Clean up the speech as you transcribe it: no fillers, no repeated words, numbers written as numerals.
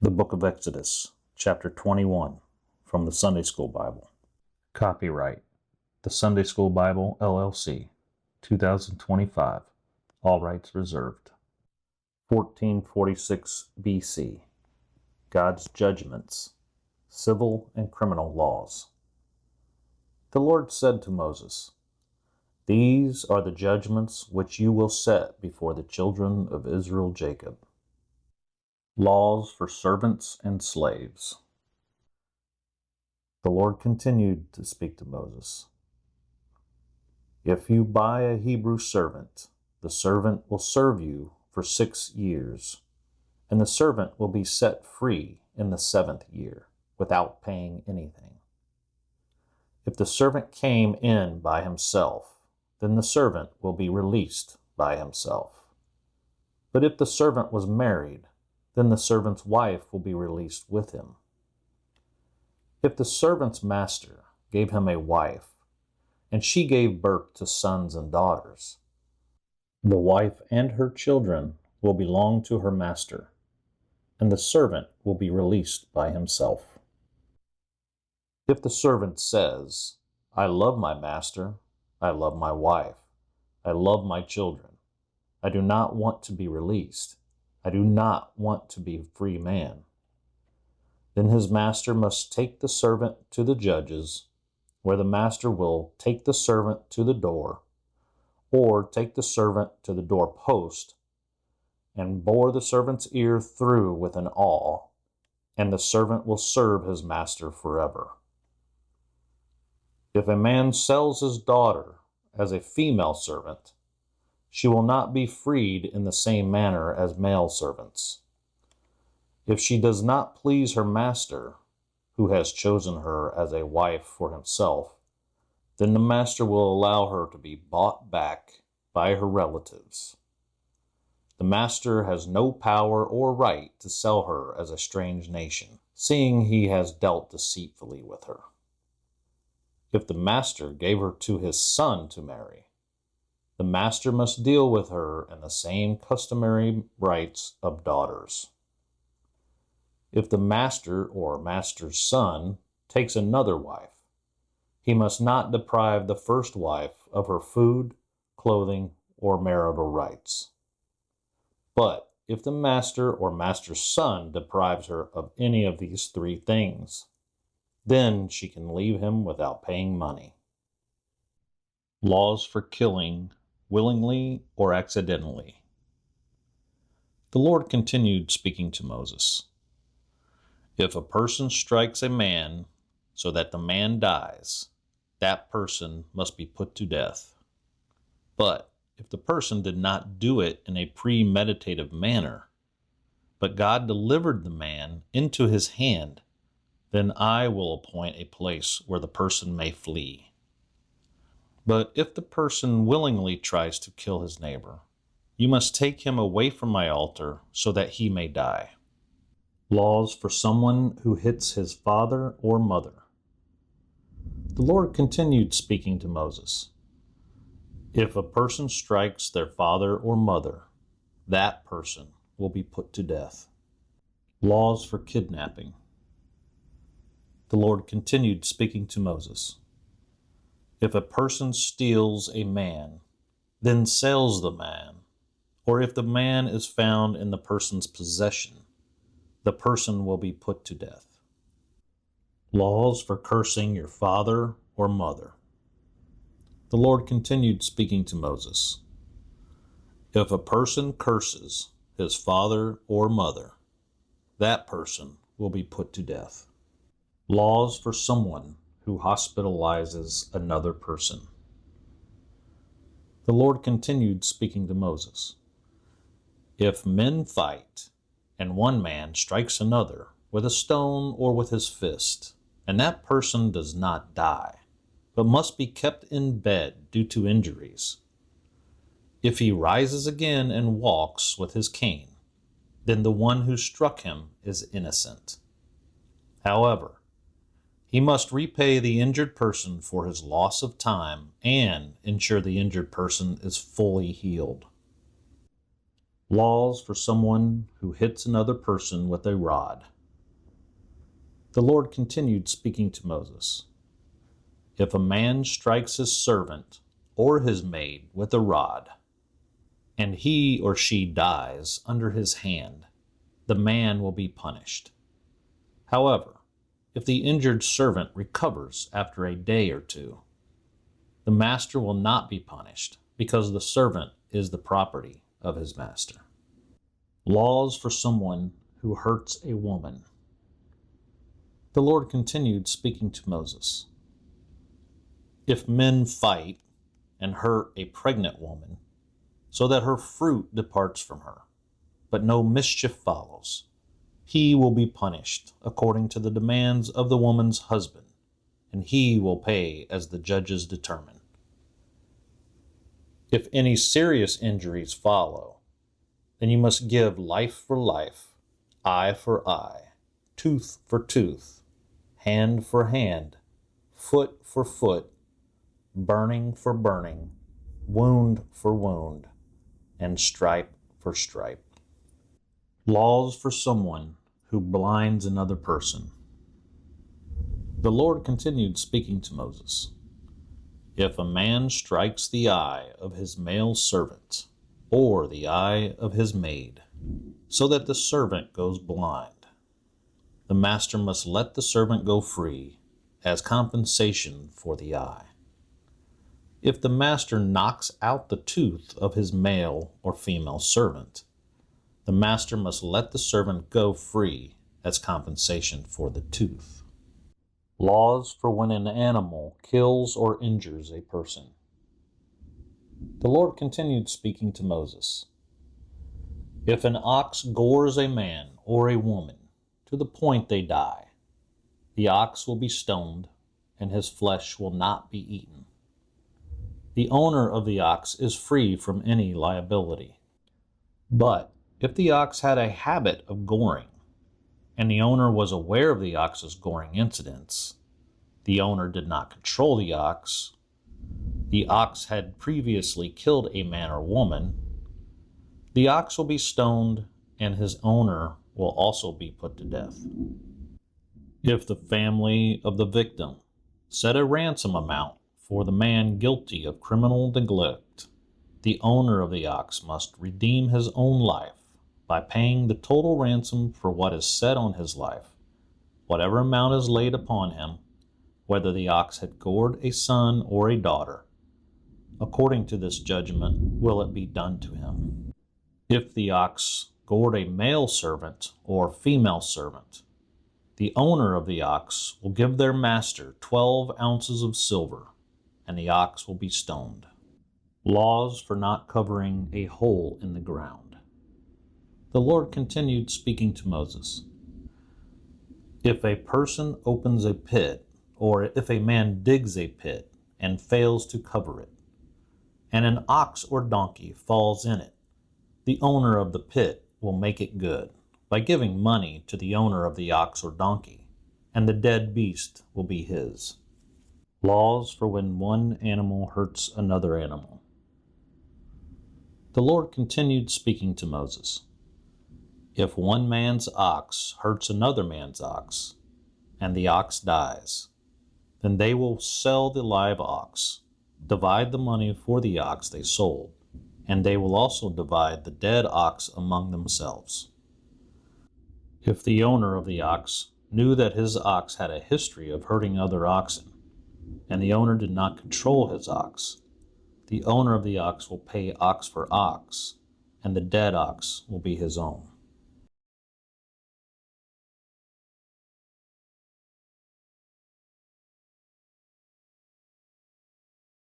The Book of Exodus, Chapter 21, from the Sunday School Bible. Copyright, The Sunday School Bible, LLC, 2025. All rights reserved. 1446 BC. God's Judgments, Civil and Criminal Laws. The Lord said to Moses, "These are the judgments which you will set before the children of Israel Jacob. Laws for servants and slaves." The Lord continued to speak to Moses. "If you buy a Hebrew servant, the servant will serve you for 6 years, and the servant will be set free in the 7th year without paying anything. If the servant came in by himself, then the servant will be released by himself. But if the servant was married, then the servant's wife will be released with him. If the servant's master gave him a wife, and she gave birth to sons and daughters, the wife and her children will belong to her master, and the servant will be released by himself. If the servant says, 'I love my master, I love my wife, I love my children, I do not want to be released, I do not want to be a free man,' then his master must take the servant to the judges, where the master will take the servant to the door, or take the servant to the door post, and bore the servant's ear through with an awl, and the servant will serve his master forever. If a man sells his daughter as a female servant, she will not be freed in the same manner as male servants. If she does not please her master, who has chosen her as a wife for himself, then the master will allow her to be bought back by her relatives. The master has no power or right to sell her as a strange nation, seeing he has dealt deceitfully with her. If the master gave her to his son to marry, the master must deal with her in the same customary rights of daughters. If the master or master's son takes another wife, he must not deprive the first wife of her food, clothing, or marital rights. But if the master or master's son deprives her of any of these 3 things, then she can leave him without paying money. Laws for killing willingly or accidentally. The Lord continued speaking to Moses. If a person strikes a man so that the man dies, that person must be put to death. But if the person did not do it in a premeditative manner, but God delivered the man into his hand, then I will appoint a place where the person may flee. But if the person willingly tries to kill his neighbor, you must take him away from my altar so that he may die. Laws for someone who hits his father or mother. The Lord continued speaking to Moses. If a person strikes their father or mother, that person will be put to death. Laws for kidnapping. The Lord continued speaking to Moses. If a person steals a man, then sells the man, or if the man is found in the person's possession, the person will be put to death. Laws for cursing your father or mother. The Lord continued speaking to Moses. If a person curses his father or mother, that person will be put to death. Laws for someone who hospitalizes another person. The Lord continued speaking to Moses. If men fight, and one man strikes another with a stone or with his fist, and that person does not die, but must be kept in bed due to injuries, if he rises again and walks with his cane, then the one who struck him is innocent. However, he must repay the injured person for his loss of time and ensure the injured person is fully healed. Laws for someone who hits another person with a rod. The Lord continued speaking to Moses. If a man strikes his servant or his maid with a rod, and he or she dies under his hand, the man will be punished. However, if the injured servant recovers after a day or two, the master will not be punished because the servant is the property of his master. Laws for someone who hurts a woman. The Lord continued speaking to Moses. If men fight and hurt a pregnant woman, so that her fruit departs from her, but no mischief follows, he will be punished according to the demands of the woman's husband, and he will pay as the judges determine. If any serious injuries follow, then you must give life for life, eye for eye, tooth for tooth, hand for hand, foot for foot, burning for burning, wound for wound, and stripe for stripe. Laws for someone who blinds another person. The Lord continued speaking to Moses. If a man strikes the eye of his male servant or the eye of his maid, so that the servant goes blind, the master must let the servant go free as compensation for the eye. If the master knocks out the tooth of his male or female servant, the master must let the servant go free as compensation for the tooth. Laws for when an animal kills or injures a person. The Lord continued speaking to Moses. If an ox gores a man or a woman to the point they die, the ox will be stoned, and his flesh will not be eaten. The owner of the ox is free from any liability. But if the ox had a habit of goring, and the owner was aware of the ox's goring incidents, the owner did not control the ox had previously killed a man or woman, the ox will be stoned, and his owner will also be put to death. If the family of the victim set a ransom amount for the man guilty of criminal neglect, the owner of the ox must redeem his own life by paying the total ransom for what is set on his life, whatever amount is laid upon him, whether the ox had gored a son or a daughter. According to this judgment will it be done to him. If the ox gored a male servant or female servant, the owner of the ox will give their master 12 ounces of silver, and the ox will be stoned. Laws for not covering a hole in the ground. The Lord continued speaking to Moses. If a person opens a pit, or if a man digs a pit and fails to cover it, and an ox or donkey falls in it, the owner of the pit will make it good by giving money to the owner of the ox or donkey, and the dead beast will be his. Laws for when one animal hurts another animal. The Lord continued speaking to Moses. If one man's ox hurts another man's ox, and the ox dies, then they will sell the live ox, divide the money for the ox they sold, and they will also divide the dead ox among themselves. If the owner of the ox knew that his ox had a history of hurting other oxen, and the owner did not control his ox, the owner of the ox will pay ox for ox, and the dead ox will be his own.